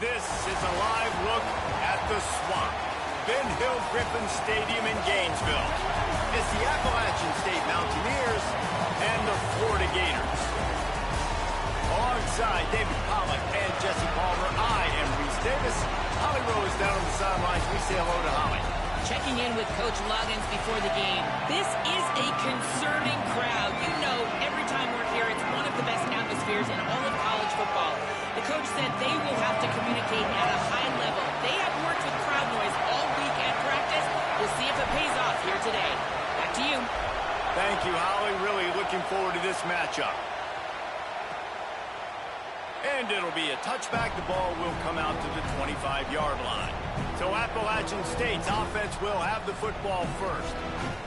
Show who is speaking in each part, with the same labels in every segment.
Speaker 1: This is a live look at the Swamp, Ben Hill Griffin Stadium in Gainesville. It's the Appalachian State Mountaineers and the Florida Gators. Alongside David Pollack and Jesse Palmer, I am Reese Davis. Holly Rose down on the sidelines. We say hello to Holly.
Speaker 2: Checking in with Coach Loggins before the game. This is a concerning crowd. You know, every time we're here, it's one of the best atmospheres in all of college football. The coach said they will have to communicate at a high level. They have worked with crowd noise all week at practice. We'll see if it pays off here today. Back to you.
Speaker 1: Thank you, Holly. Really looking forward to this matchup. And it'll be a touchback. The ball will come out to the 25-yard line. So Appalachian State's offense will have the football first.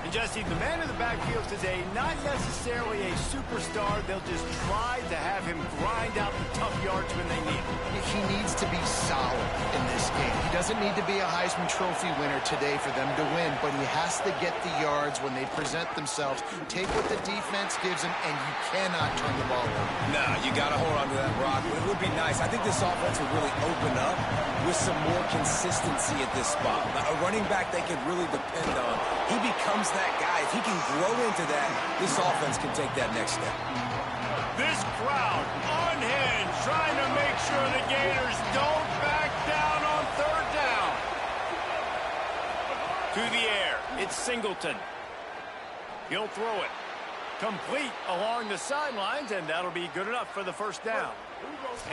Speaker 1: And Jesse, the man in the backfield today, not necessarily a superstar. They'll just try to have him grind out the tough yards when they need him.
Speaker 3: He needs to be solid in this game. He doesn't need to be a Heisman Trophy winner today for them to win, but he has to get the yards when they present themselves. Take what the defense gives him, and you cannot turn the ball over.
Speaker 4: Nah, you got to hold on to that, Brock. It would be nice. I think this offense would really open up with some more consistency at this spot. A running back they can really depend on. He becomes that guy. If he can grow into that, this offense can take that next step.
Speaker 1: This crowd unhinged, trying to make sure the Gators don't back down on third down. To the air, it's Singleton. He'll throw it. Complete along the sidelines, and that'll be good enough for the first down.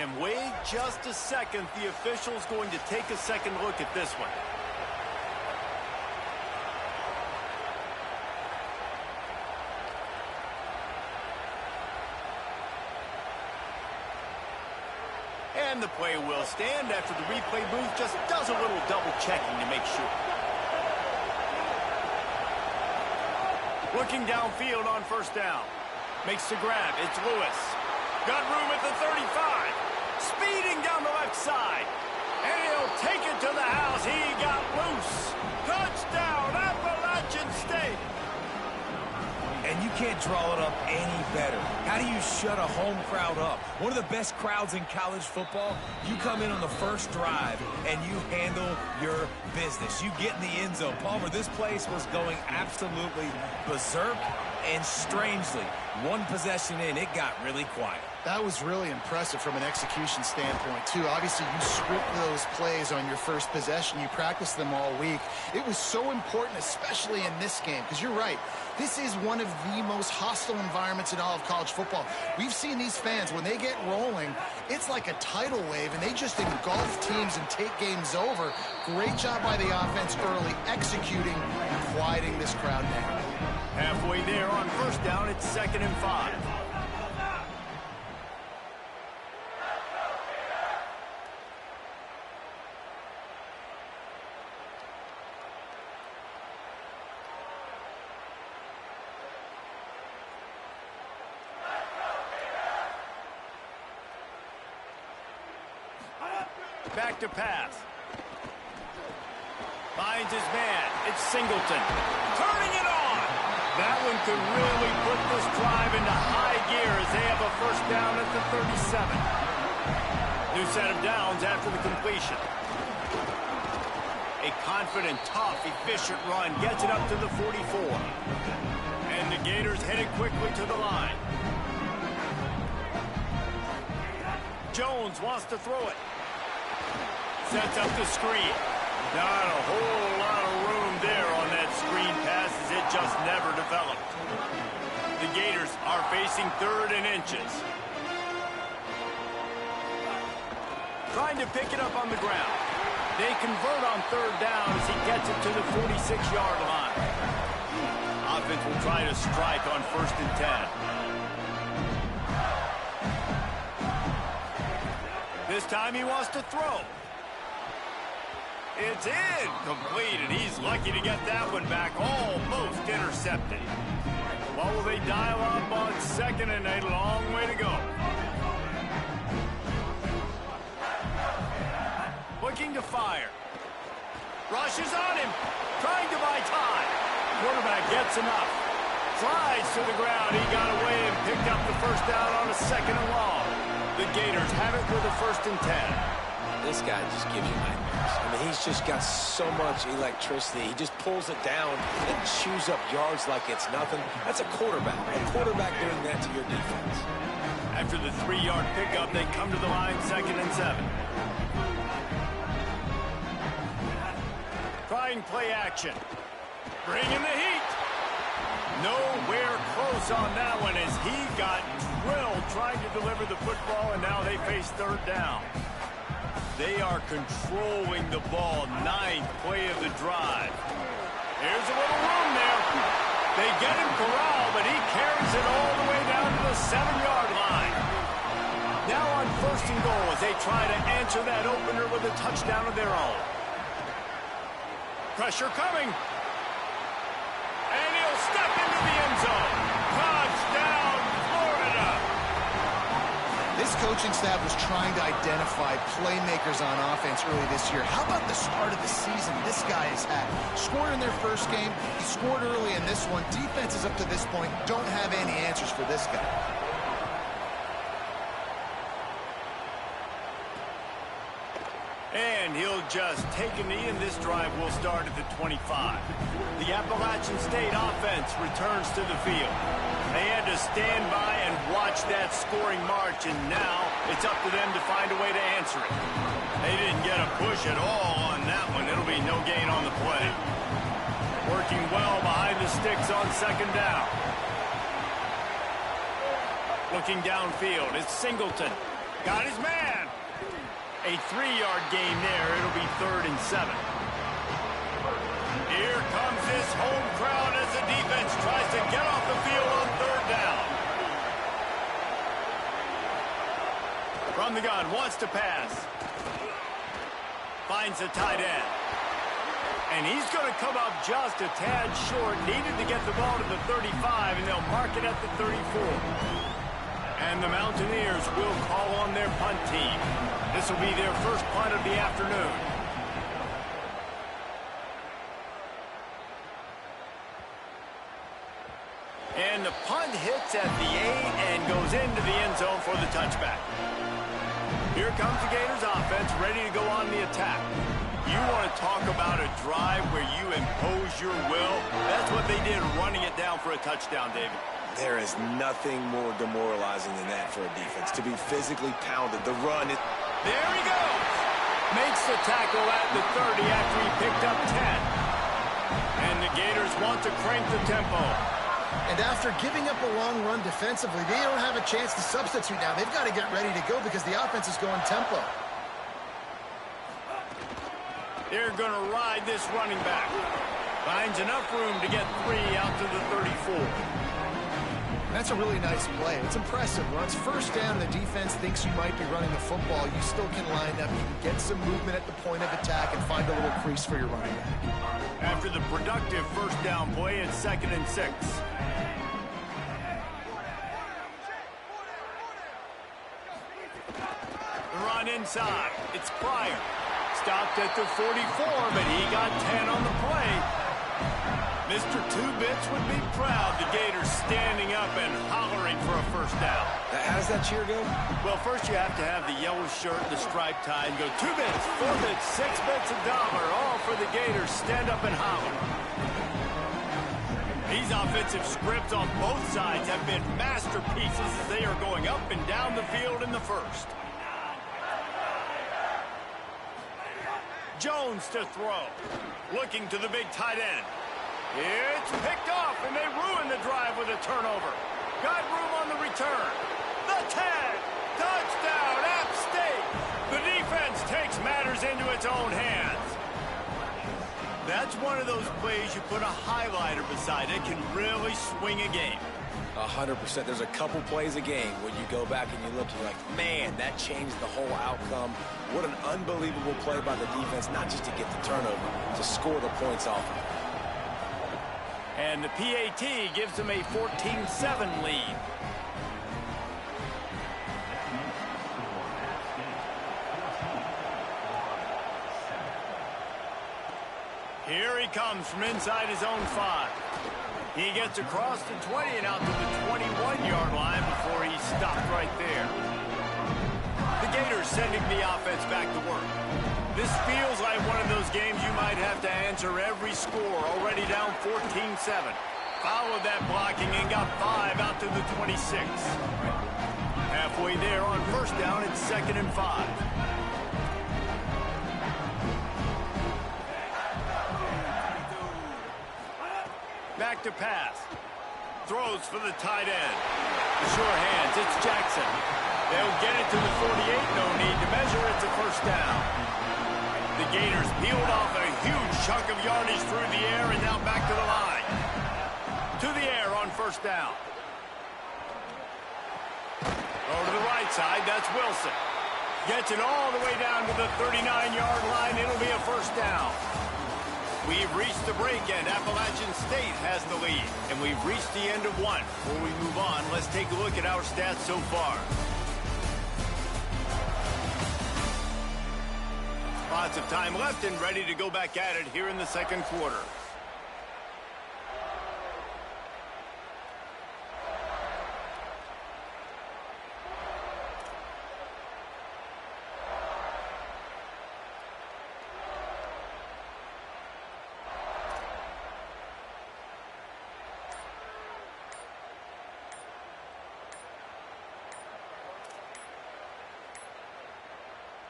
Speaker 1: And wait just a second. The official's going to take a second look at this one. And the play will stand after the replay booth just does a little double checking to make sure. Looking downfield on first down. Makes the grab. It's Lewis. Got room at the 35. Speeding down the left side. And he'll take it to the house. He got loose. Touchdown, Appalachian State.
Speaker 4: And you can't draw it up any better. How do you shut a home crowd up? One of the best crowds in college football. You come in on the first drive, and you handle your business. You get in the end zone. Palmer, this place was going absolutely berserk, and strangely, one possession in, it got really quiet.
Speaker 3: That was really impressive from an execution standpoint, too. Obviously, you script those plays on your first possession. You practice them all week. It was so important, especially in this game, because you're right. This is one of the most hostile environments in all of college football. We've seen these fans, when they get rolling, it's like a tidal wave, and they just engulf teams and take games over. Great job by the offense early, executing and quieting this crowd down.
Speaker 1: Halfway there on first down, it's 2nd and 5. Back to pass. Finds his man. It's Singleton. Turning it on. That one could really put this drive into high gear as they have a first down at the 37. New set of downs after the completion. A confident, tough, efficient run gets it up to the 44. And the Gators headed quickly to the line. Jones wants to throw it. Sets up the screen. Not a whole lot of room there on that screen pass as it just never developed. The Gators are facing 3rd and inches. Trying to pick it up on the ground. They convert on 3rd down as he gets it to the 46-yard line. Offense will try to strike on 1st and 10. This time he wants to throw. It's incomplete, and he's lucky to get that one back, almost intercepted. What will they dial up on 2nd and 8? A long way to go. Looking to fire. Rushes on him, trying to buy time. Quarterback gets enough. Slides to the ground. He got away and picked up the first down on a 2nd and long. The Gators have it for the 1st and 10.
Speaker 4: This guy just gives you nightmares. I mean, he's just got so much electricity. He just pulls it down and chews up yards like it's nothing. That's a quarterback. A quarterback doing that to your defense.
Speaker 1: After the 3-yard pickup, they come to the line, 2nd and 7. Trying play action. Bringing the heat. Nowhere close on that one as he got drilled trying to deliver the football, and now they face 3rd down. They are controlling the ball. 9th play of the drive. Here's a little room there. They get him corralled, but he carries it all the way down to the 7-yard line. Now on 1st and goal as they try to answer that opener with a touchdown of their own. Pressure coming. And he'll step into the end zone. Touchdown, Florida.
Speaker 3: This coaching staff was trying to identify playmakers on offense early this year. How about the start of the season this guy has had? Scored in their first game. He scored early in this one. Defenses up to this point don't have any answers for this guy.
Speaker 1: And he'll just take a knee, and this drive will start at the 25. The Appalachian State offense returns to the field. They had to stand by and watch that scoring march, and now it's up to them to find a way to answer it. They didn't get a push at all on that one. It'll be no gain on the play. Working well behind the sticks on 2nd down. Looking downfield, it's Singleton. Got his man. A 3-yard gain there. It'll be 3rd and 7. Here comes this home crowd as the defense tries to get off the field on 3rd down. From the gun, wants to pass. Finds the tight end. And he's going to come up just a tad short. Needed to get the ball to the 35, and they'll mark it at the 34. And the Mountaineers will call on their punt team. This will be their first punt of the afternoon. And the punt hits at the 8 and goes into the end zone for the touchback. Here comes the Gators offense ready to go on the attack. You want to talk about a drive where you impose your will? That's what they did, running it down for a touchdown, David.
Speaker 4: There is nothing more demoralizing than that for a defense, to be physically pounded. The run is...
Speaker 1: There he goes. Makes the tackle at the 30 after he picked up 10. And the Gators want to crank the tempo.
Speaker 3: And after giving up a long run defensively, they don't have a chance to substitute now. They've got to get ready to go because the offense is going tempo.
Speaker 1: They're going to ride this running back. Finds enough room to get 3 out to the 34.
Speaker 3: That's a really nice play. It's impressive. When it's 1st down, the defense thinks you might be running the football. You still can line up. You can get some movement at the point of attack and find a little crease for your running back.
Speaker 1: After the productive 1st down play, it's 2nd and 6. The run inside. It's Pryor. Stopped at the 44, but he got 10 on the play. Mr. Two Bits would be proud. The Gators standing up and hollering for a 1st down.
Speaker 4: How does that cheer go?
Speaker 1: Well, first you have to have the yellow shirt, the striped tie, and go 2 bits, 4 bits, 6 bits $1, all for the Gators. Stand up and holler. These offensive scripts on both sides have been masterpieces as they are going up and down the field in the 1st. Jones to throw. Looking to the big tight end. It's picked off, and they ruin the drive with a turnover. Got room on the return. The 10. Touchdown, App State. The defense takes matters into its own hands. That's one of those plays you put a highlighter beside it, can really swing a game.
Speaker 4: 100%. There's a couple plays a game when you go back and you look, you're like, man, that changed the whole outcome. What an unbelievable play by the defense, not just to get the turnover, to score the points off of it.
Speaker 1: And the PAT gives them a 14-7 lead. Here he comes from inside his own 5. He gets across the 20 and out to the 21-yard line before he stopped right there. The Gators sending the offense back to work. This feels like one of those games you might have to answer every score. Already down 14-7. Followed that blocking and got 5 out to the 26. Halfway there on first down, it's 2nd and 5. Back to pass. Throws for the tight end. The sure hands, it's Jackson. They'll get it to the 48. No need to measure. It's a first down. The Gators peeled off a huge chunk of yardage through the air and now back to the line. To the air on first down. Over to the right side, that's Wilson. Gets it all the way down to the 39-yard line. It'll be a first down. We've reached the break, and Appalachian State has the lead. And we've reached the end of one. Before we move on, let's take a look at our stats so far. Lots of time left and ready to go back at it here in the second quarter.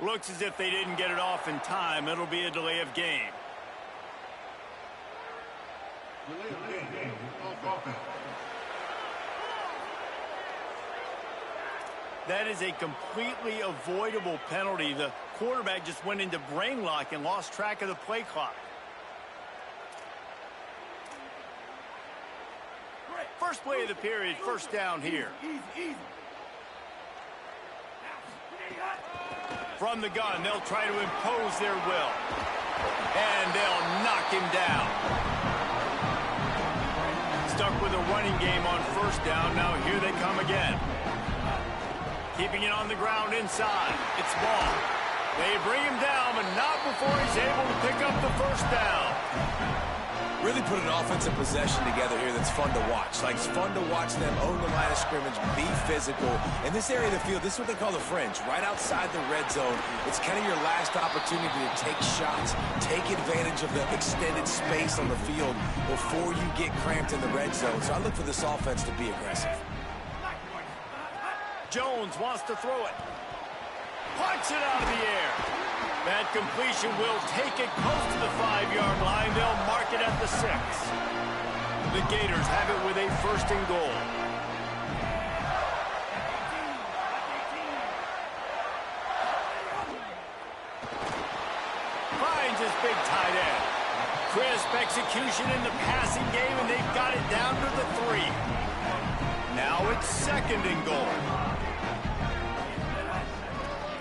Speaker 1: Looks as if they didn't get it off in time. It'll be a delay of game. That is a completely avoidable penalty. The quarterback just went into brain lock and lost track of the play clock. First play of the period, first down here. From the gun, they'll try to impose their will. And they'll knock him down. Stuck with a running game on first down. Now here they come again. Keeping it on the ground inside. It's Ball. They bring him down, but not before he's able to pick up the first down.
Speaker 4: Really put an offensive possession together here that's fun to watch. Like, it's fun to watch them own the line of scrimmage, be physical. In this area of the field, this is what they call the fringe, right outside the red zone. It's kind of your last opportunity to take shots, take advantage of the extended space on the field before you get cramped in the red zone. So I look for this offense to be aggressive.
Speaker 1: Jones wants to throw it. Punts it out of the air. That completion will take it close to the 5-yard line. They'll mark it at the 6. The Gators have it with a first and goal. Finds his big tight end. Crisp execution in the passing game, and they've got it down to the 3. Now it's second and goal.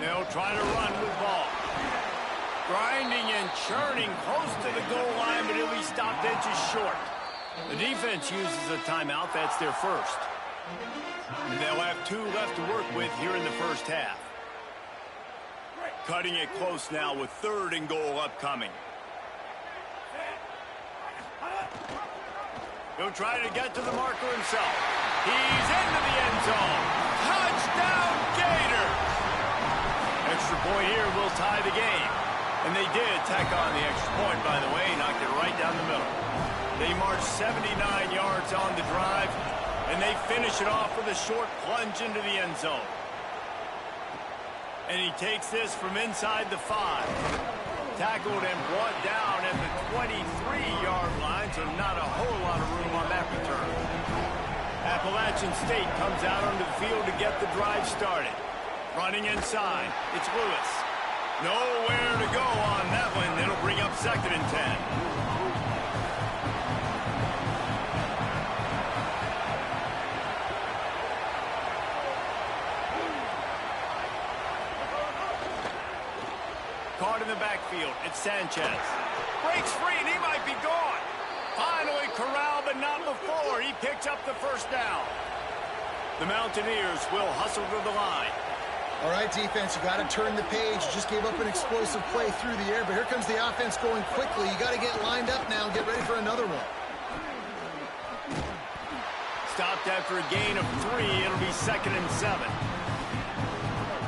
Speaker 1: They'll try to run with Ball. Grinding and churning close to the goal line, but he'll be stopped inches short. The defense uses a timeout. That's their first. And they'll have 2 left to work with here in the first half. Cutting it close now with third and goal upcoming. He'll try to get to the marker himself. He's into the end zone. Touchdown, Gators! Extra point here will tie the game. And they did tack on the extra point, by the way. Knocked it right down the middle. They marched 79 yards on the drive, and they finish it off with a short plunge into the end zone. And he takes this from inside the 5. Tackled and brought down at the 23-yard line, so not a whole lot of room on that return. Appalachian State comes out onto the field to get the drive started. Running inside, it's Lewis. Nowhere to go on that one. It'll bring up second and 10. Caught in the backfield, it's Sanchez. Breaks free and he might be gone. Finally corralled, but not before. He picks up the first down. The Mountaineers will hustle to the line.
Speaker 3: All right, defense, you got to turn the page. Just gave up an explosive play through the air, but here comes the offense going quickly. You got to get lined up now and get ready for another one.
Speaker 1: Stopped after a gain of 3. It'll be second and 7.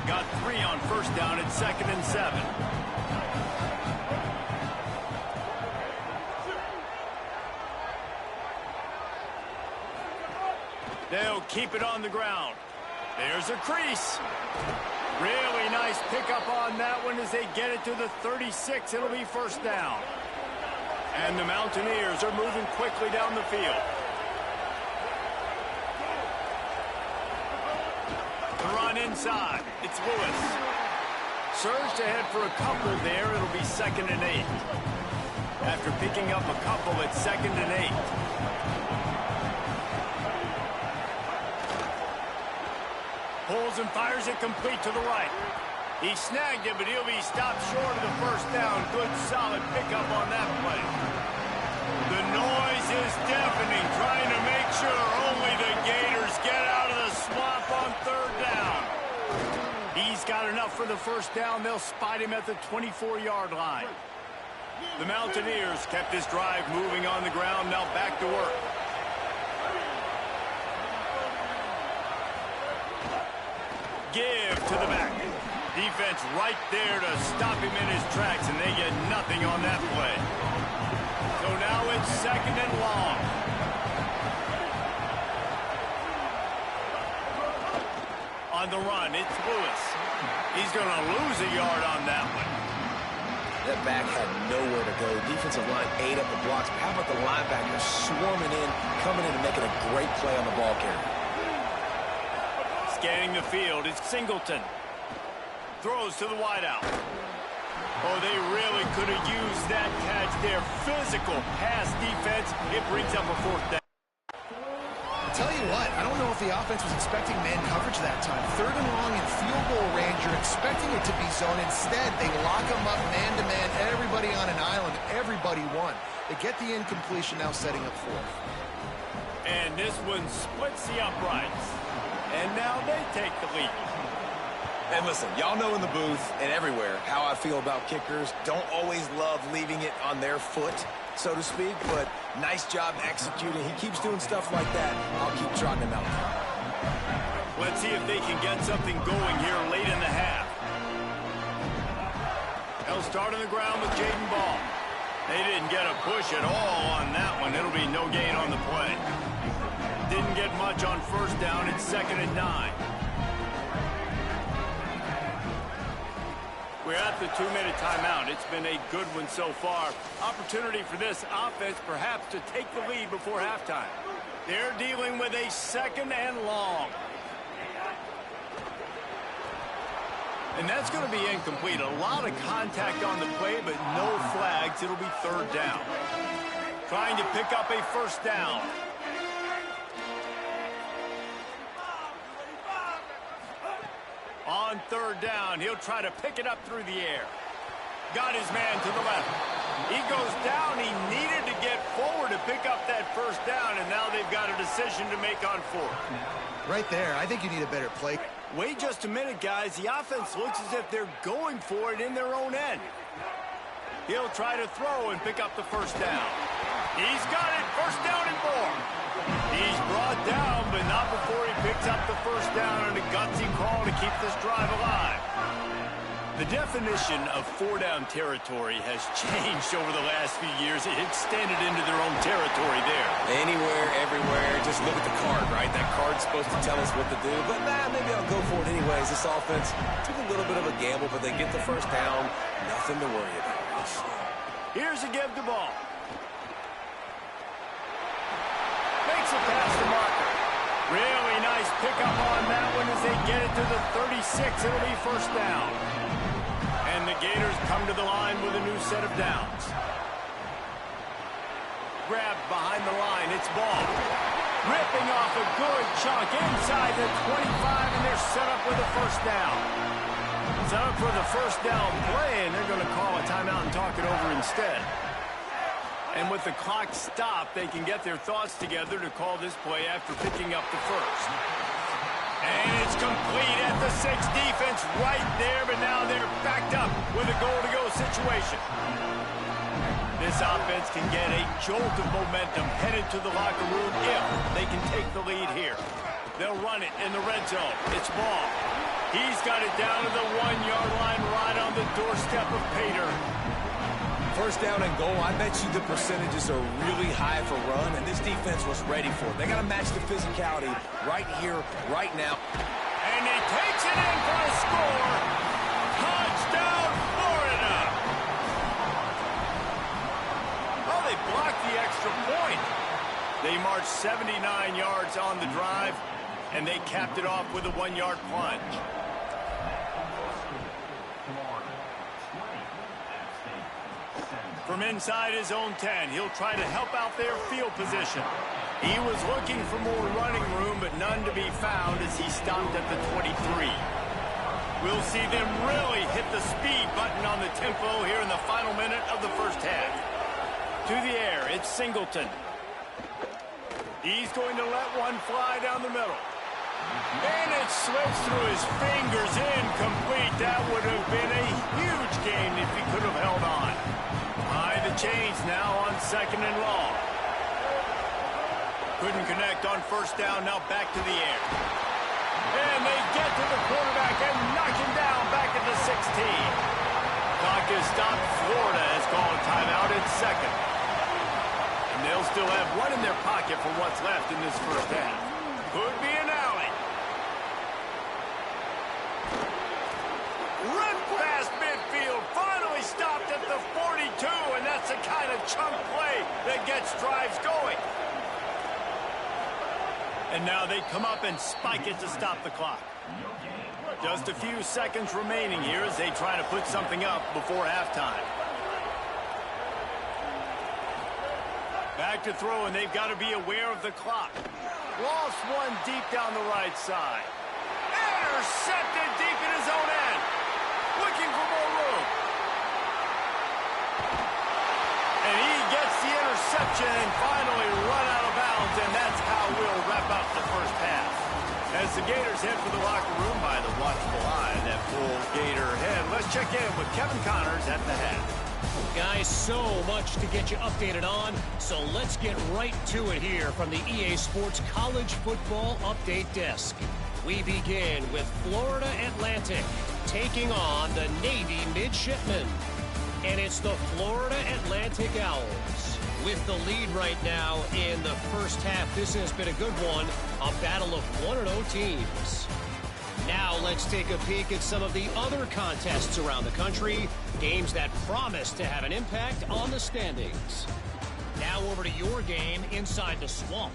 Speaker 1: got 3 on first down at 2nd and 7. They'll keep it on the ground. There's a crease. Really nice pickup on that one as they get it to the 36. It'll be first down. And the Mountaineers are moving quickly down the field. The run inside. It's Lewis. Surged ahead for a couple there. It'll be 2nd and 8. After picking up a couple, it's 2nd and 8. Pulls and fires it complete to the right. He snagged it, but he'll be stopped short of the first down. Good, solid pickup on that play. The noise is deafening, trying to make sure only the Gators get out of the swamp on 3rd down. He's got enough for the first down. They'll spot him at the 24-yard line. The Mountaineers kept this drive moving on the ground. Now back to work. Give to the back. Defense right there to stop him in his tracks, and they get nothing on that play. So now it's 2nd and long. On the run, it's Lewis. He's going to lose a yard on that one.
Speaker 4: That back had nowhere to go. Defensive line ate up the blocks. How about the linebackers swarming in, coming in and making a great play on the ball carrier?
Speaker 1: Scanning the field, it's Singleton. Throws to the wideout. Oh, they really could have used that catch there. Physical pass defense. It brings up a 4th down.
Speaker 3: Tell you what, I don't know if the offense was expecting man coverage that time. 3rd and long in field goal range, you're expecting it to be zone. Instead, they lock them up man-to-man, everybody on an island, everybody won. They get the incompletion, now setting up 4th.
Speaker 1: And this one splits the uprights. And now they take the lead.
Speaker 4: And listen, y'all know in the booth and everywhere how I feel about kickers. Don't always love leaving it on their foot, so to speak, but nice job executing. He keeps doing stuff like that. I'll keep trotting him out.
Speaker 1: Let's see if they can get something going here late in the half. They'll start on the ground with Jaden Ball. They didn't get a push at all on that one. It'll be no gain on the play. Didn't get much on first down. It's 2nd and 9. We're at the 2-minute timeout. It's been a good one so far. Opportunity for this offense perhaps to take the lead before halftime. They're dealing with a 2nd and long. And that's going to be incomplete. A lot of contact on the play, but no flags. It'll be 3rd down. Trying to pick up a first down. On 3rd down, he'll try to pick it up through the air. Got his man to the left. He goes down. He needed to get forward to pick up that first down, and now they've got a decision to make on 4th.
Speaker 3: Right there, I think you need a better play.
Speaker 1: Wait just a minute, guys. The offense looks as if they're going for it in their own end. He'll try to throw and pick up the first down. He's got it. First down and 4. He's brought down, but not before he picks up the first down on a gutsy call to keep this drive alive. The definition of 4-down territory has changed over the last few years. It extended into their own territory there.
Speaker 4: Anywhere, everywhere, just look at the card, right? That card's supposed to tell us what to do, but maybe I'll go for it anyways. This offense took a little bit of a gamble, but they get the first down. Nothing to worry about.
Speaker 1: Here's a give the ball. Makes it past the marker. Really nice pickup on that one as they get it to the 36. It'll be first down. And the Gators come to the line with a new set of downs. Grabbed behind the line. It's Ball. Ripping off a good chunk inside the 25, and they're set up with a first down. Set up for the first down play, and they're going to call a timeout and talk it over instead. And with the clock stopped, they can get their thoughts together to call this play after picking up the first. And it's complete at the 6. Defense right there, but now they're backed up with a goal-to-go situation. This offense can get a jolt of momentum headed to the locker room if they can take the lead here. They'll run it in the red zone. It's Ball. He's got it down to the 1-yard line right on the doorstep of Pater.
Speaker 4: First down and goal, I bet you the percentages are really high for run, and this defense was ready for it. They got to match the physicality right here, right now.
Speaker 1: And he takes it in for a score. Touchdown, Florida. Oh, they blocked the extra point. They marched 79 yards on the drive, and they capped it off with a 1-yard plunge. From inside his own 10, he'll try to help out their field position. He was looking for more running room, but none to be found as he stopped at the 23. We'll see them really hit the speed button on the tempo here in the final minute of the first half. To the air, it's Singleton. He's going to let one fly down the middle. And it slips through his fingers, incomplete. That would have been a huge gain if he could have held on. High the chains now on 2nd and long. Couldn't connect on first down, now back to the air. And they get to the quarterback and knock him down back at the 16. Clock is stopped. Florida has called a timeout in 2nd. And they'll still have one in their pocket for what's left in this first half. Could be an alley. Ripped past midfield, finally stopped at the 42, and that's the kind of chunk play that gets drives going. And now they come up and spike it to stop the clock. Just a few seconds remaining here as they try to put something up before halftime. Back to throw, and they've got to be aware of the clock. Lost one deep down the right side. Intercepted deep in his own end. Looking for more room. And he gets the interception and finally run out of bounds, and that's how we'll wrap up the first half. As the Gators head for the locker room by the watchful eye, that full Gator head. Let's check in with Kevin Connors at the head.
Speaker 5: Guys, so much to get you updated on, so let's get right to it here from the EA Sports College Football Update Desk. We begin with Florida Atlantic taking on the Navy Midshipmen. And it's the Florida Atlantic Owls with the lead right now in the first half. This has been a good one, a battle of 1-0 teams. Now let's take a peek at some of the other contests around the country, games that promise to have an impact on the standings. Now over to your game inside the Swamp.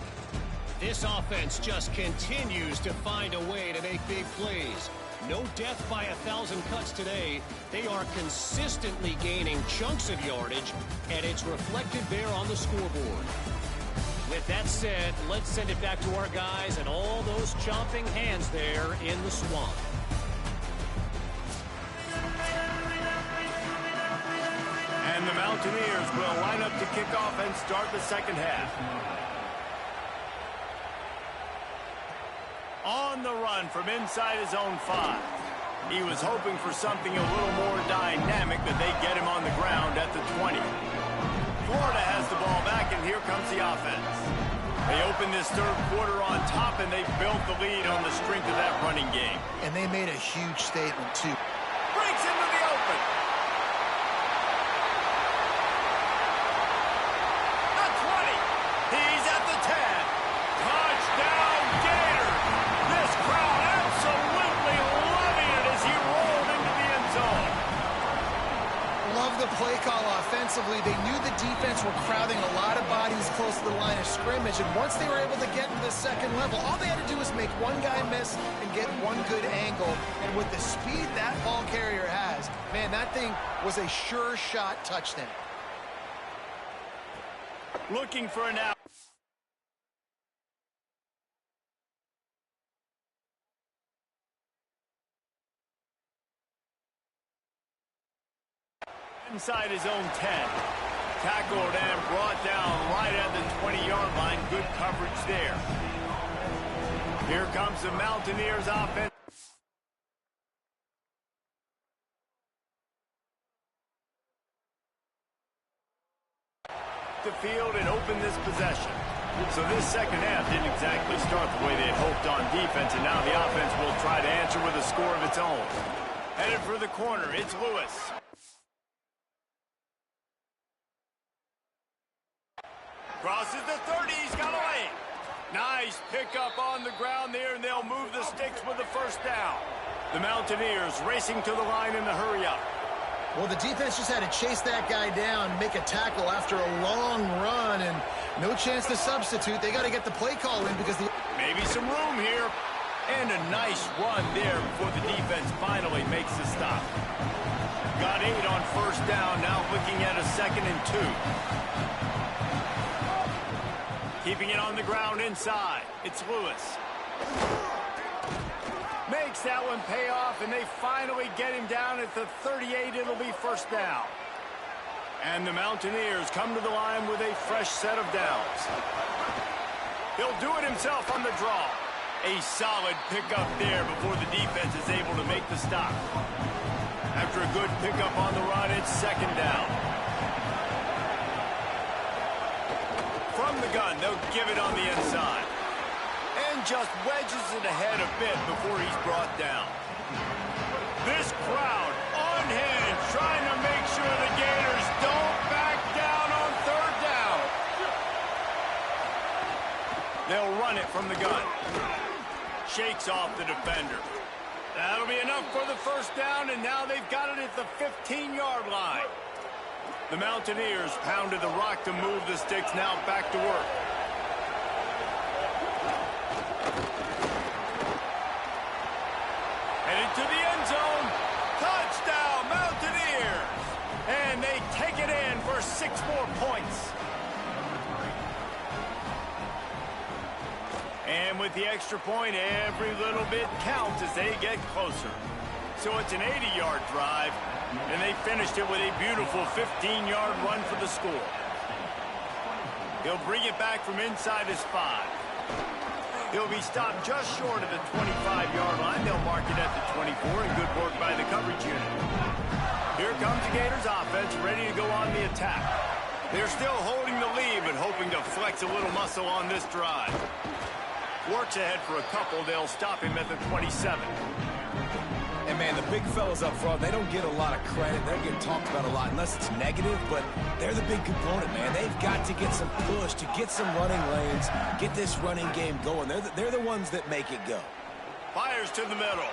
Speaker 5: This offense just continues to find a way to make big plays. No death by 1,000 cuts today. They are consistently gaining chunks of yardage, and it's reflected there on the scoreboard. With that said, let's send it back to our guys and all those chomping hands there in the Swamp.
Speaker 1: And the Mountaineers will line up to kick off and start the second half. On the run from inside his own 5. He was hoping for something a little more dynamic, but they get him on the ground at the 20. Florida has the ball back, and here comes the offense. They open this third quarter on top, and they built the lead on the strength of that running game.
Speaker 3: And they made a huge statement, too.
Speaker 1: Breaks into the open. The 20. He's at the 10. Touchdown, Gators. This crowd absolutely loving it as he rolled into the end zone.
Speaker 3: Love the play call offensively. They knew the defense were crowding a lot of bodies close to the line of scrimmage, and once they were able to get to the second level, all they had to do was make one guy miss and get one good angle. And with the speed that ball carrier has, man, that thing was a sure shot touchdown.
Speaker 1: Looking for an out. Inside his own 10. Tackled and brought down right at the 20-yard line. Good coverage there. Here comes the Mountaineers offense. The field and open this possession. So this second half didn't exactly start the way they had hoped on defense, and now the offense will try to answer with a score of its own. Headed for the corner, it's Lewis. Crosses the 30, he's got a lane. Nice pickup on the ground there, and they'll move the sticks with the first down. The Mountaineers racing to the line in the hurry-up.
Speaker 3: Well, the defense just had to chase that guy down, make a tackle after a long run, and no chance to substitute. They got to get the play call in because
Speaker 1: maybe some room here. And a nice run there before the defense finally makes the stop. Got 8 on first down, now looking at a 2nd and 2. Keeping it on the ground inside. It's Lewis. Makes that one pay off, and they finally get him down at the 38. It'll be first down. And the Mountaineers come to the line with a fresh set of downs. He'll do it himself on the draw. A solid pickup there before the defense is able to make the stop. After a good pickup on the run, it's 2nd down. From the gun, they'll give it on the inside. And just wedges it ahead a bit before he's brought down. This crowd on hand trying to make sure the Gators don't back down on 3rd down. They'll run it from the gun. Shakes off the defender. That'll be enough for the first down, and now they've got it at the 15-yard line. The Mountaineers pounded the rock to move the sticks, now back to work. Headed to the end zone. Touchdown, Mountaineers! And they take it in for 6 more points. And with the extra point, every little bit counts as they get closer. So it's an 80-yard drive, and they finished it with a beautiful 15-yard run for the score. He'll bring it back from inside his 5. He'll be stopped just short of the 25-yard line. They'll mark it at the 24, and good work by the coverage unit. Here comes the Gators offense, ready to go on the attack. They're still holding the lead, but hoping to flex a little muscle on this drive. Works ahead for a couple. They'll stop him at the 27.
Speaker 4: And, man, the big fellas up front, they don't get a lot of credit. They're getting talked about a lot unless it's negative, but they're the big component, man. They've got to get some push, to get some running lanes, get this running game going. They're the ones that make it go.
Speaker 1: Fires to the middle.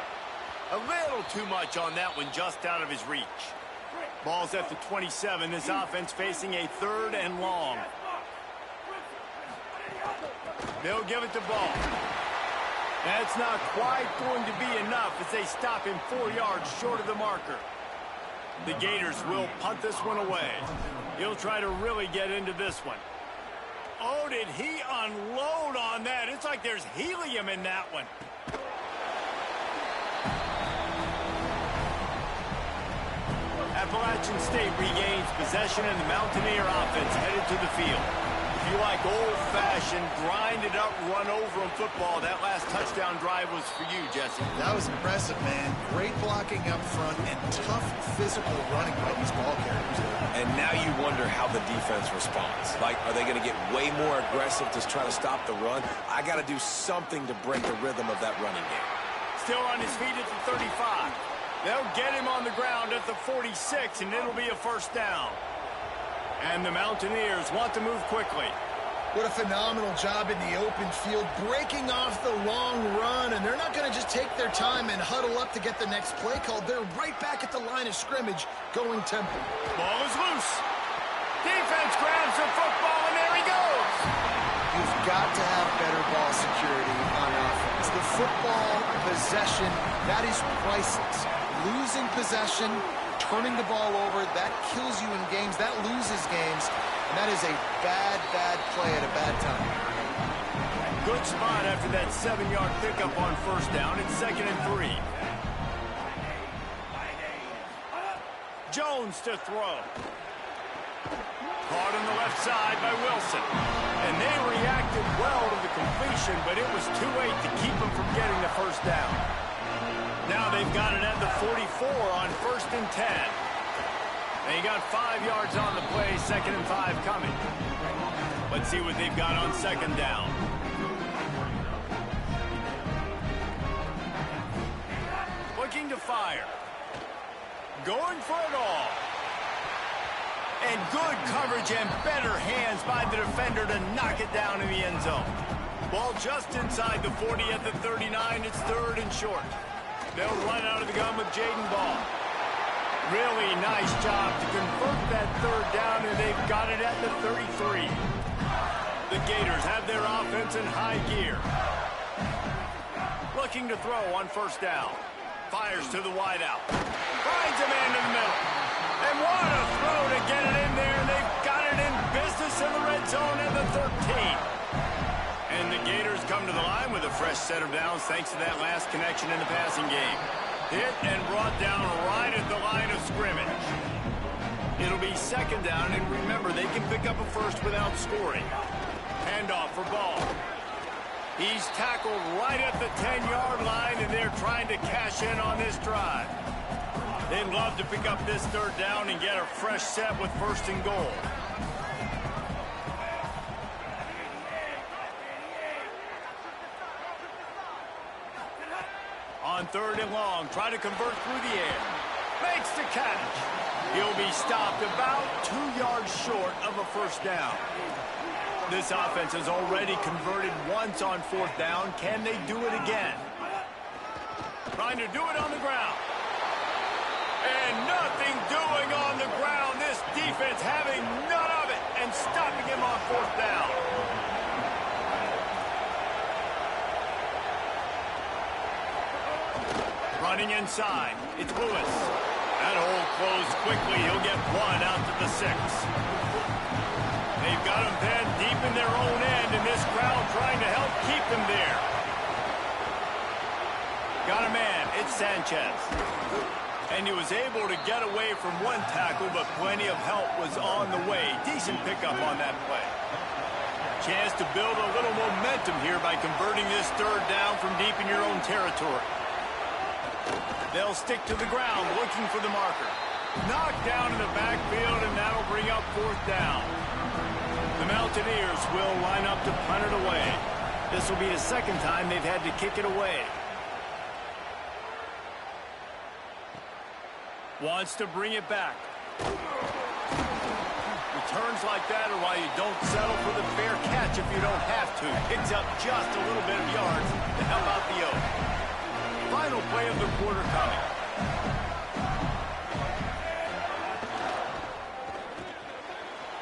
Speaker 1: A little too much on that one, just out of his reach. Ball's at the 27. This offense facing a 3rd and long. They'll give it to Ball. That's not quite going to be enough as they stop him 4 yards short of the marker. The Gators will punt this one away. He'll try to really get into this one. Oh, did he unload on that? It's like there's helium in that one. Appalachian State regains possession, and the Mountaineer offense headed to the field. If you like old-fashioned, grinded-up, run-over-'em football, that last touchdown drive was for you, Jesse.
Speaker 3: That was impressive, man. Great blocking up front and tough physical running by these ball carriers.
Speaker 4: And now you wonder how the defense responds. Like, are they going to get way more aggressive to try to stop the run? I got to do something to break the rhythm of that running game.
Speaker 1: Still on his feet at the 35. They'll get him on the ground at the 46, and it'll be a first down. And the Mountaineers want to move quickly.
Speaker 3: What a phenomenal job in the open field, breaking off the long run, and they're not going to just take their time and huddle up to get the next play called. They're right back at the line of scrimmage, going tempo.
Speaker 1: Ball is loose. Defense grabs the football, and there he goes.
Speaker 3: You've got to have better ball security on offense. The football possession, that is priceless. Losing possession, turning the ball over, that kills you in games, that loses games, and that is a bad, bad play at a bad time.
Speaker 1: Good spot after that 7-yard pickup on first down. It's 2nd and 3. Jones to throw. Caught on the left side by Wilson. And they reacted well to the completion, but it was too late to keep them from getting the first down. Now they've got it at the 44 on 1st and 10. They got 5 yards on the play, 2nd and 5 coming. Let's see what they've got on second down. Looking to fire. Going for it all. And good coverage and better hands by the defender to knock it down in the end zone. Ball just inside the 40 at the 39. It's third and short. They'll run out of the gun with Jaden Ball. Really nice job to convert that third down, and they've got it at the 33. The Gators have their offense in high gear. Looking to throw on first down. Fires to the wideout. Finds a man in the middle. And what a throw to get it in there. They've got it in business in the red zone at the 13. And the Gators come to the line with a fresh set of downs thanks to that last connection in the passing game. Hit and brought down right at the line of scrimmage. It'll be second down, and remember, they can pick up a first without scoring. Handoff for Ball. He's tackled right at the 10-yard line, and they're trying to cash in on this drive. They'd love to pick up this third down and get a fresh set with first and goal. On third and long, try to convert through the air. Makes the catch. He'll be stopped about 2 yards short of a first down. This offense has already converted once on fourth down. Can they do it again? Trying to do it on the ground. And nothing doing on the ground. This defense having none of it and stopping him on fourth down. Running inside. It's Lewis. That hole closed quickly. He'll get one out to the 6. They've got him pinned deep in their own end, and this crowd trying to help keep them there. Got a man. It's Sanchez. And he was able to get away from one tackle, but plenty of help was on the way. Decent pickup on that play. Chance to build a little momentum here by converting this third down from deep in your own territory. They'll stick to the ground, looking for the marker. Knocked down in the backfield, and that'll bring up fourth down. The Mountaineers will line up to punt it away. This will be the second time they've had to kick it away. Wants to bring it back. Returns like that are why you don't settle for the fair catch if you don't have to. Picks up just a little bit of yards to help out the Oak. Final play of the quarter coming.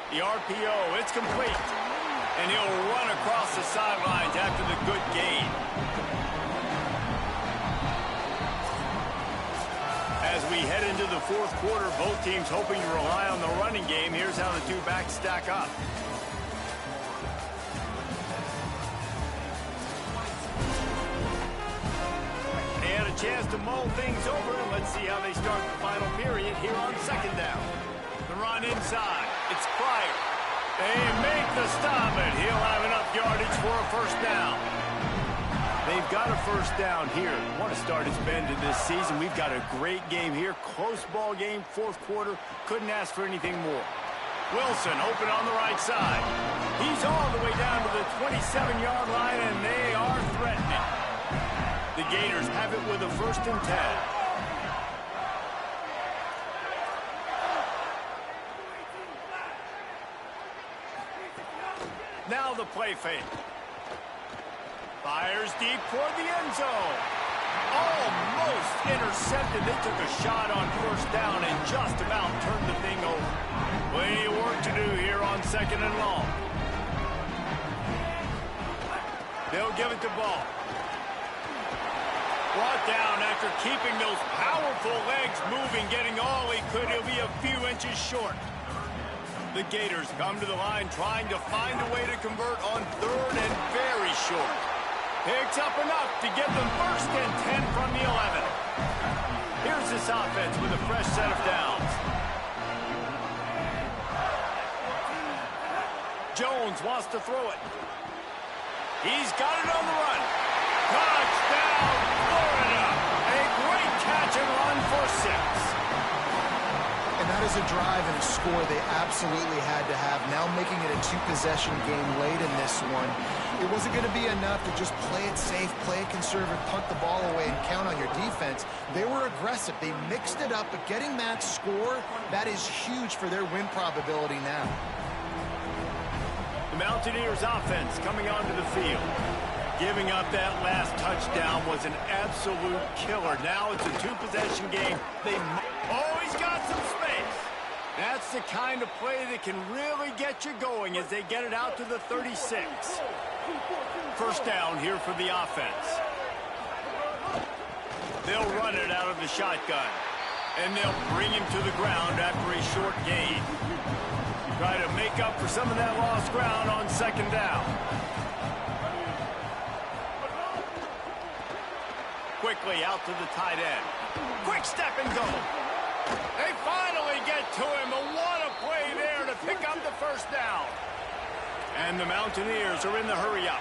Speaker 1: The RPO, it's complete. And he'll run across the sidelines after the good gain. As we head into the fourth quarter, both teams hoping to rely on the running game. Here's how the two backs stack up. They had a chance to mull things over, and let's see how they start the final period here on second down. The run inside. It's Pryor. They make the stop, and he'll have enough yardage for a first down. They've got a first down here. What a start it's been to this season. We've got a great game here. Close ball game, fourth quarter. Couldn't ask for anything more. Wilson open on the right side. He's all the way down to the 27-yard line, and they are threatening. The Gators have it with a first and 10. Now the play fake. Fires deep toward the end zone. Almost intercepted. They took a shot on first down and just about turned the thing over. Plenty of work to do here on second and long. They'll give it to Ball. Brought down after keeping those powerful legs moving, getting all he could. He'll be a few inches short. The Gators come to the line trying to find a way to convert on third and very short. Picks up enough to get them first and 10 from the 11. Here's this offense with a fresh set of downs. Jones wants to throw it. He's got it on the run. Touchdown, Florida. A great catch and run for 6.
Speaker 3: And that is a drive and a score they absolutely had to have. Now making it a two-possession game late in this one. It wasn't going to be enough to just play it safe, play it conservative, punt the ball away, and count on your defense. They were aggressive. They mixed it up, but getting that score, that is huge for their win probability now.
Speaker 1: The Mountaineers offense coming onto the field. Giving up that last touchdown was an absolute killer. Now it's a two-possession game. Oh, he's got some space. That's the kind of play that can really get you going as they get it out to the 36. First down here for the offense. They'll run it out of the shotgun. And they'll bring him to the ground after a short gain. Try to make up for some of that lost ground on second down. Quickly out to the tight end. Quick step and go. They finally get to him. And what a play there to pick up the first down. And the Mountaineers are in the hurry up.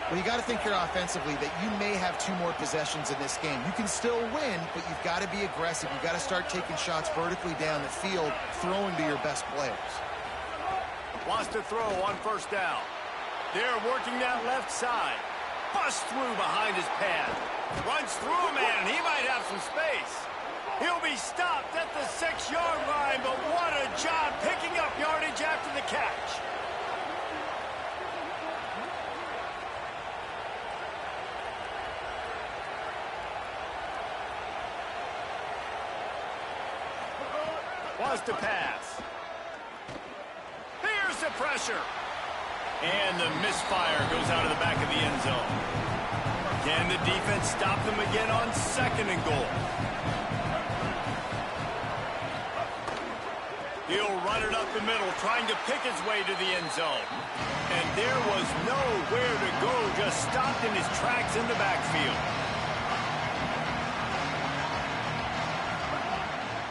Speaker 3: Well, you got to think here offensively that you may have two more possessions in this game. You can still win, but you've got to be aggressive. You've got to start taking shots vertically down the field, throwing to your best players.
Speaker 1: Wants to throw on first down. They're working that left side. Busts through behind his pad. Runs through a man. He might have some space. He'll be stopped at the 6-yard line, but what a job picking up yardage after the catch. Wants to pass. Here's the pressure. And the misfire goes out of the back of the end zone. Can the defense stop them again on second and goal? He'll run it up the middle, trying to pick his way to the end zone. And there was nowhere to go, just stopped in his tracks in the backfield.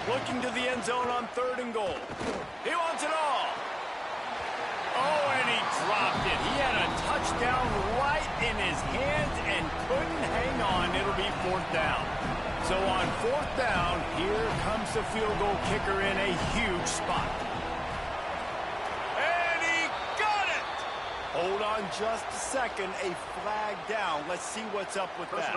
Speaker 1: Looking to the end zone on third and goal. He wants it all. Oh, and he dropped it. He had a touchdown right in his hands and couldn't hang on. It'll be fourth down. So on fourth down, here comes the field goal kicker in a huge spot. And he got it! Hold on just a second. A flag down. Let's see what's up with that.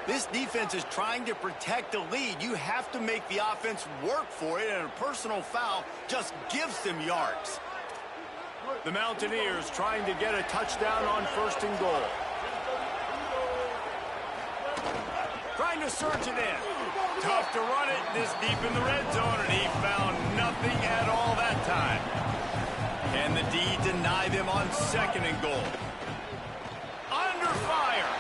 Speaker 1: This defense is trying to protect the lead. You have to make the offense work for it, and a personal foul just gives them yards. The Mountaineers trying to get a touchdown on first and goal. Trying to surge it in. Tough to run it this deep in the red zone, and he found nothing at all that time. Can the D deny them on second and goal? Under fire.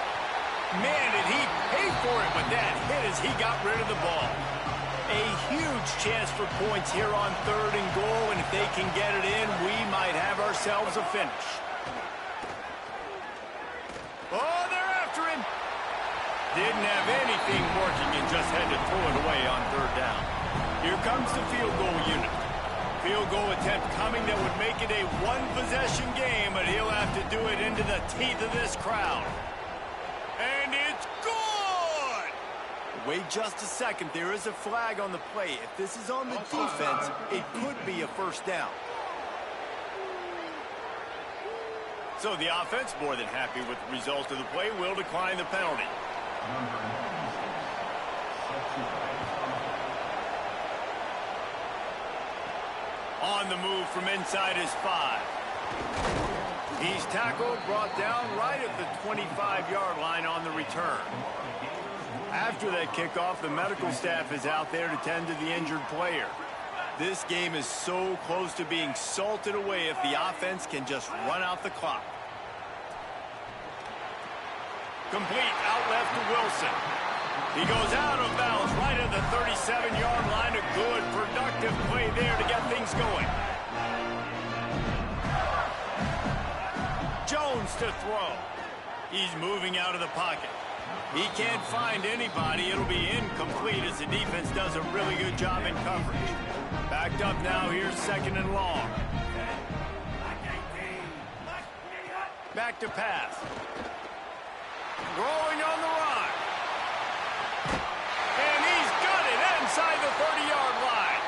Speaker 1: Man, did he pay for it, but that hit as he got rid of the ball. A huge chance for points here on third and goal, and if they can get it in, we might have ourselves a finish. Oh, they're after him. Didn't have anything working and just had to throw it away on third down. Here comes the field goal unit. Field goal attempt coming that would make it a one-possession game, but he'll have to do it into the teeth of this crowd. And it's good! Wait just a second. There is a flag on the play. If this is on the defense, it could be a first down. So the offense, more than happy with the result of the play, will decline the penalty. On the move from inside his 5. He's tackled, brought down right at the 25-yard line on the return. After that kickoff, the medical staff is out there to tend to the injured player. This game is so close to being salted away if the offense can just run out the clock. Complete out left to Wilson. He goes out of bounds right at the 37-yard line. A good, productive play there to get things going. Jones to throw. He's moving out of the pocket. He can't find anybody. It'll be incomplete as the defense does a really good job in coverage. Backed up now. Here's second and long. Back to pass. Throwing on the run. And he's got it inside the 30-yard line.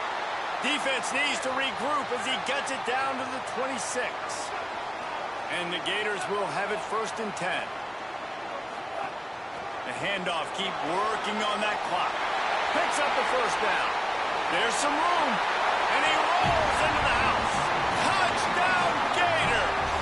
Speaker 1: Defense needs to regroup as he gets it down to the 26. And the Gators will have it 1st and 10. The handoff, keep working on that clock. Picks up the 1st down. There's some room. And he rolls into the house. Touchdown, Gators!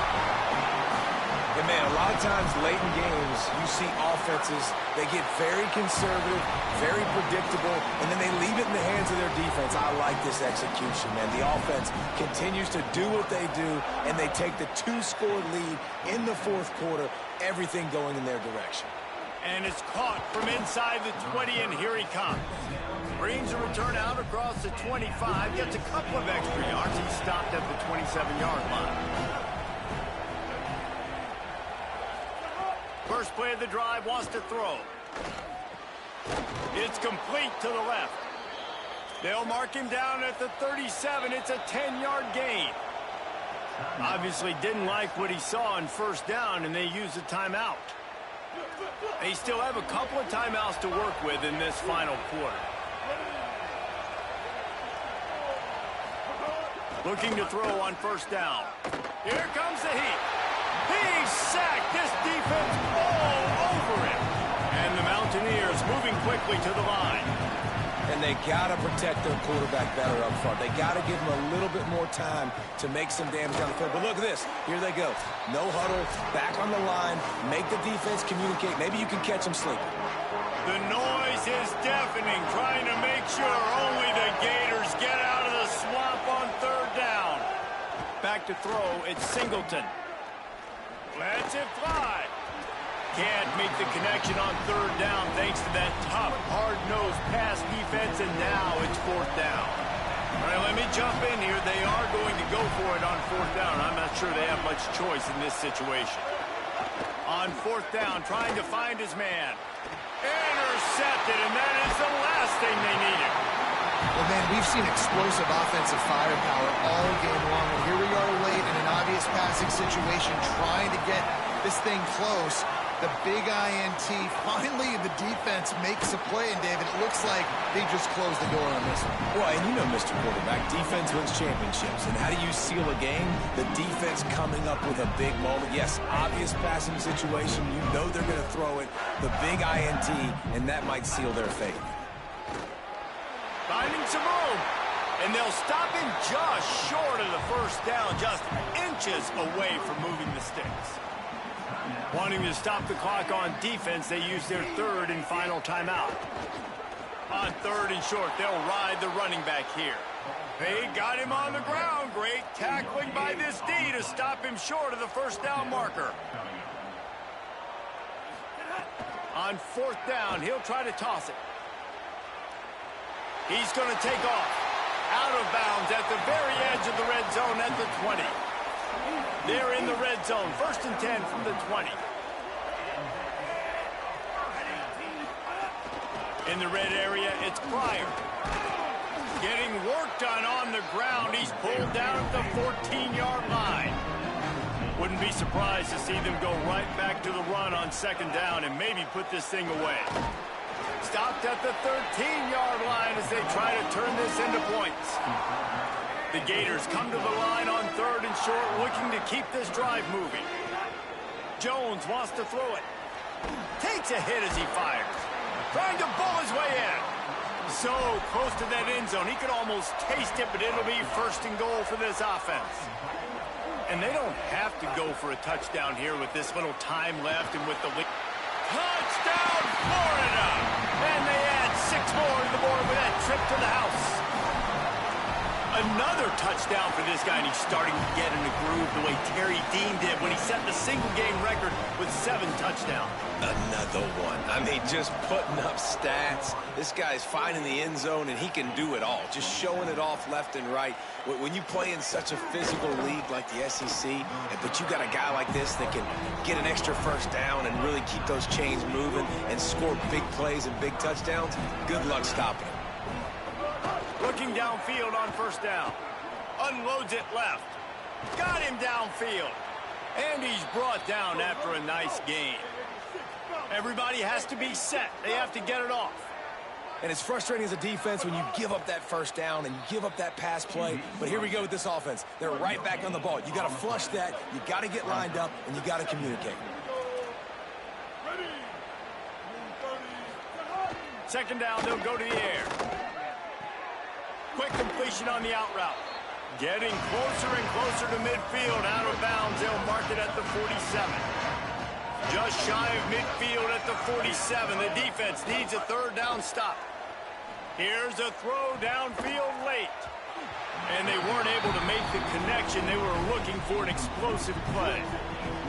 Speaker 4: And man, a lot of times late in games, you see offenses, they get very conservative, very predictable, and then they leave it in the hands of their defense. I like this execution, man. The offense continues to do what they do, and they take the 2-score lead in the 4th quarter, everything going in their direction.
Speaker 1: And it's caught from inside the 20, and here he comes. Brings a return out across the 25, gets a couple of extra yards. He's stopped at the 27-yard line. First play of the drive, wants to throw. It's complete to the left. They'll mark him down at the 37. It's a 10-yard gain. Obviously didn't like what he saw on 1st down, and they used a timeout. They still have a couple of timeouts to work with in this final quarter. Looking to throw on 1st down. Here comes the heat. He's sacked. This defense all over him. And the Mountaineers moving quickly to the line.
Speaker 4: And they got to protect their quarterback better up front. They got to give him a little bit more time to make some damage down the field. But look at this. Here they go. No huddle, back on the line, make the defense communicate. Maybe you can catch them sleeping.
Speaker 1: The noise is deafening, trying to make sure only the Gators get out of the swamp on 3rd down. Back to throw, it's Singleton. Lets it fly. Can't make the connection on 3rd down thanks to that tough, hard-nosed pass defense, and now it's 4th down. All right, let me jump in here. They are going to go for it on 4th down. I'm not sure they have much choice in this situation. On 4th down, trying to find his man. Intercepted, and that is the last thing they needed.
Speaker 3: Well, man, we've seen explosive offensive firepower all game long, and here we are late in an obvious passing situation trying to get this thing close. The big INT, finally the defense makes a play, and David, it looks like they just closed the door on this one.
Speaker 4: Well, and you know, Mr. Quarterback, defense wins championships. And how do you seal a game? The defense coming up with a big moment. Yes, obvious passing situation. You know they're going to throw it. The big INT, and that might seal their fate.
Speaker 1: Finding some room. And they'll stop him just short of the 1st down, just inches away from moving the sticks. Wanting to stop the clock on defense, they use their 3rd and final timeout. On 3rd and short, they'll ride the running back here. They got him on the ground. Great tackling by this D to stop him short of the 1st down marker. On 4th down, he'll try to toss it. He's going to take off. Out of bounds at the very edge of the red zone at the 20. They're in the red zone. 1st and 10 from the 20. In the red area, it's Pryor. Getting work done on the ground. He's pulled down at the 14-yard line. Wouldn't be surprised to see them go right back to the run on 2nd down and maybe put this thing away. Stopped at the 13-yard line as they try to turn this into points. The Gators come to the line on 3rd and short, looking to keep this drive moving. Jones wants to throw it. Takes a hit as he fires. Trying to bull his way in. So close to that end zone. He could almost taste it, but it'll be 1st and goal for this offense. And they don't have to go for a touchdown here with this little time left and with the lead. Touchdown, Florida! And they add 6 more to the board with that trip to the house. Another touchdown for this guy, and he's starting to get in the groove the way Terry Dean did when he set the single-game record with 7 touchdowns.
Speaker 4: Another one. I mean, just putting up stats. This guy's finding the end zone, and he can do it all. Just showing it off left and right. When you play in such a physical league like the SEC, but you got a guy like this that can get an extra 1st down and really keep those chains moving and score big plays and big touchdowns, good luck stopping him.
Speaker 1: Looking downfield on 1st down. Unloads it left. Got him downfield. And he's brought down after a nice gain. Everybody has to be set. They have to get it off.
Speaker 4: And it's frustrating as a defense when you give up that first down and you give up that pass play. But here we go with this offense. They're right back on the ball. You got to flush that. You got to get lined up, and you got to communicate.
Speaker 1: Second down, they'll go to the air. Quick completion on the out route. Getting closer and closer to midfield. Out of bounds, they'll mark it at the 47. Just shy of midfield at the 47. The defense needs a third down stop. Here's a throw downfield late. And they weren't able to make the connection. They were looking for an explosive play.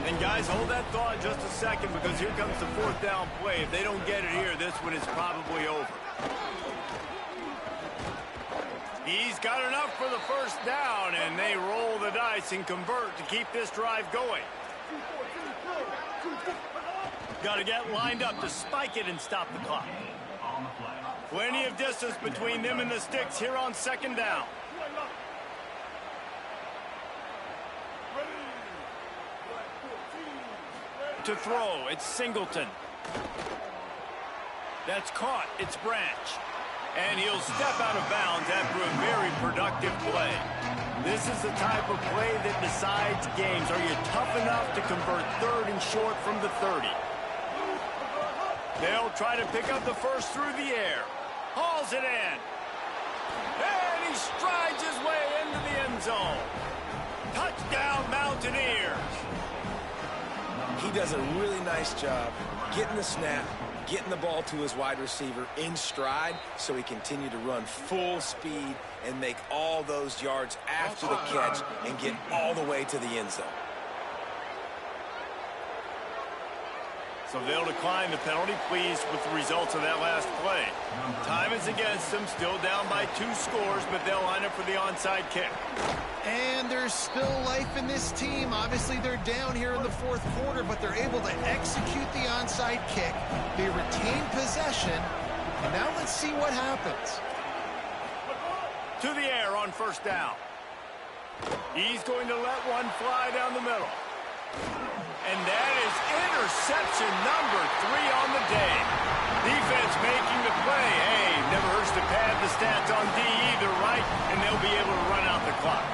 Speaker 1: And guys, hold that thought just a second, because here comes the fourth down play. If they don't get it here, this one is probably over. He's got enough for the first down, and they roll the dice and convert to keep this drive going. Got to get lined up to spike it and stop the clock. Plenty of distance between them and the sticks here on second down. To throw, it's Singleton. That's caught, it's Branch. And he'll step out of bounds after a very productive play. This is the type of play that decides games. Are you tough enough to convert third and short from the 30? They'll try to pick up the first through the air. Hauls it in. And he strides his way into the end zone. Touchdown, Mountaineers.
Speaker 4: He does a really nice job getting the snap, getting the ball to his wide receiver in stride, so he continued to run full speed and make all those yards after the catch and get all the way to the end zone.
Speaker 1: So they'll decline the penalty, pleased with the results of that last play. Time is against them, still down by 2 scores, but they'll line up for the onside kick.
Speaker 3: And there's still life in this team. Obviously, they're down here in the fourth quarter, but they're able to execute the onside kick. They retain possession, and now let's see what happens.
Speaker 1: To the air on first down. He's going to let one fly down the middle. And that is interception number 3 on the day. Defense making the play. Hey, never hurts to pad the stats on D either, right? And they'll be able to run out the clock.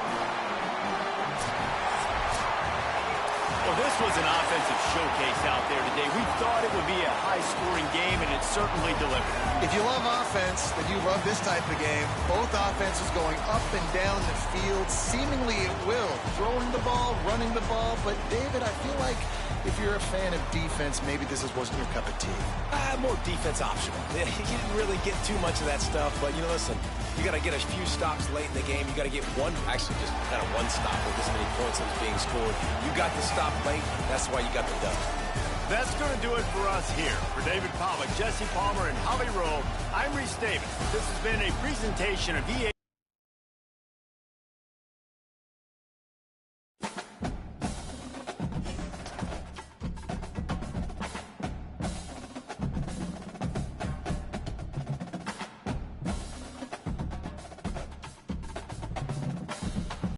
Speaker 1: Well, this was an offensive showcase out there today. We thought it would be a high-scoring game, and it certainly delivered.
Speaker 3: If you love offense, then you love this type of game. Both offenses going up and down the field, seemingly at will. Throwing the ball, running the ball. But, David, I feel like if you're a fan of defense, maybe this wasn't your cup of tea.
Speaker 4: More defense optional. You didn't really get too much of that stuff, but, you know, listen, you got to get a few stops late in the game. You got to get one, actually just kind of one stop with this many points that was being scored. You got the stop late. That's why you got the dub.
Speaker 1: That's going to do it for us here. For David Pollack, Jesse Palmer, and Holly Rowe, I'm Reese Davis. This has been a presentation of EA.